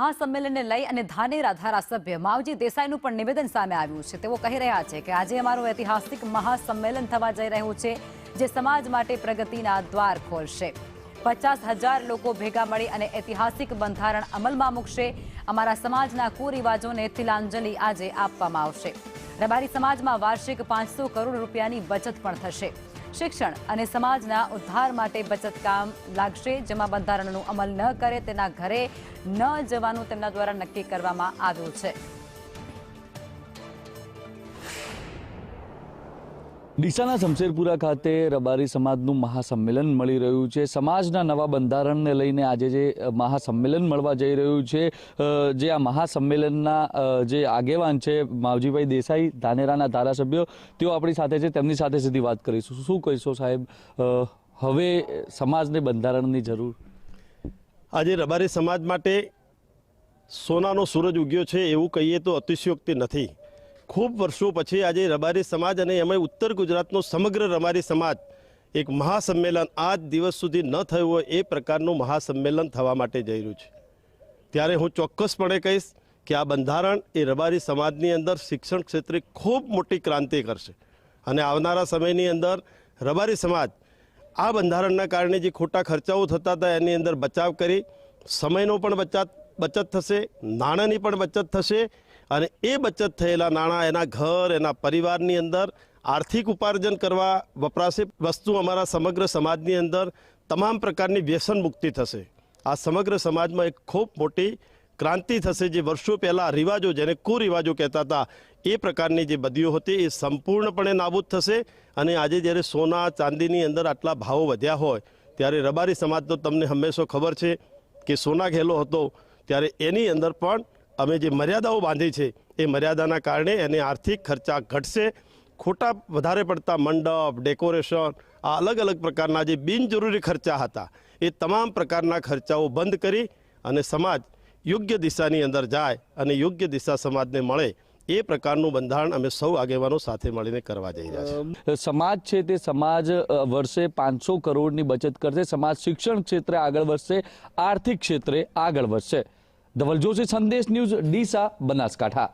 આ સંમેલનને લઈ અને ધાનેરા ધારાસભ્ય માવજી દેસાઈનું પણ નિવેદન સામે આવ્યું છે। તેઓ કહી રહ્યા છે કે આજે અમારું ઐતિહાસિક મહાસંમેલન થવા જઈ રહ્યું છે, જે સમાજ માટે પ્રગતિના દ્વાર ખોલશે। 50,000 લોકો ભેગા મળી અને ઐતિહાસિક બંધારણ અમલમાં મૂકશે। અમારા સમાજના કુરિવાજોને તિલાંજલિ આજે આપવામાં આવશે। રબારી સમાજમાં વાર્ષિક 500 કરોડ રૂપિયાની બચત પણ થશે। શિક્ષણ અને સમાજના ઉદ્ધાર માટે બચત કામ લાગશે, જેમાં બંધારણનું અમલ ન કરે તેના ઘરે ન જવાનું તેમના દ્વારા નક્કી કરવામાં આવ્યું છે। ડીસાના શમશેરપુરા ખાતે રબારી સમાજનું મહાસંમેલન મળી રહ્યું છે। સમાજના નવા બંધારણને લઈને આજે જે મહાસંમેલન મળવા જઈ રહ્યું છે, જે આ મહાસંમેલનના જે આગેવાન છે માવજીભાઈ દેસાઈ, ધાનેરાના ધારાસભ્ય, તેઓ આપણી સાથે છે। તેમની સાથે સીધી વાત કરીશું। શું કહીશો સાહેબ, હવે સમાજને બંધારણની જરૂર? આજે રબારી સમાજ માટે સોનાનો સૂરજ ઉગ્યો છે એવું કહીએ તો અતિશયોક્તિ નથી। ખૂબ વર્ષો પછી આજે રબારી સમાજ અને એમાં ઉત્તર ગુજરાતનો સમગ્ર રબારી સમાજ એક મહાસંમેલન આજ દિવસ સુધી ન થયું હોય એ પ્રકારનું મહાસંમેલન થવા માટે જઈ રહ્યું છે। ત્યારે હું ચોક્કસપણે કહીશ કે આ બંધારણ એ રબારી સમાજની અંદર શિક્ષણ ક્ષેત્રે ખૂબ મોટી ક્રાંતિ કરશે અને આવનારા સમયની અંદર રબારી સમાજ આ બંધારણના કારણે જે ખોટા ખર્ચાઓ થતા હતા એની અંદર બચાવ કરી સમયનો પણ બચત થશે, નાણાંની પણ બચત થશે અને એ બચત થયેલા નાણાં એના ઘર, એના પરિવારની અંદર આર્થિક ઉપાર્જન કરવા વપરાશે। વસ્તુ અમારા સમગ્ર સમાજની અંદર તમામ પ્રકારની વ્યસન મુક્તિ થશે। આ સમગ્ર સમાજમાં એક ખૂબ મોટી ક્રાંતિ થશે। જે વર્ષો પહેલાં રિવાજો, જેને કુરિવાજો કહેતા હતા, એ પ્રકારની જે બદીઓ હતી એ સંપૂર્ણપણે નાબૂદ થશે। અને આજે જ્યારે સોના ચાંદીની અંદર આટલા ભાવો વધ્યા હોય ત્યારે રબારી સમાજ તો તમને હંમેશા ખબર છે કે સોના ઘેલો હતો, ત્યારે એની અંદર પણ અમે જે મર્યાદાઓ બાંધી છે એ મર્યાદાના કારણે એને આર્થિક ખર્ચા ઘટશે। ખોટા વધારે પડતા મંડપ, ડેકોરેશન, આ અલગ અલગ પ્રકારના જે બિનજરૂરી ખર્ચા હતા એ તમામ પ્રકારના ખર્ચાઓ બંધ કરી અને સમાજ યોગ્ય દિશાની અંદર જાય અને યોગ્ય દિશા સમાજને મળે એ પ્રકારનું બંધારણ અમે સૌ આગેવાનો સાથે મળીને કરવા જઈ રહ્યા છીએ। સમાજ છે તે સમાજ વર્ષે 500 કરોડની બચત કરશે। સમાજ શિક્ષણ ક્ષેત્રે આગળ વધશે, આર્થિક ક્ષેત્રે આગળ વધશે। ધવલ જોશી, સંદેશ ન્યૂઝ, ડીસા, બનાસકાંઠા।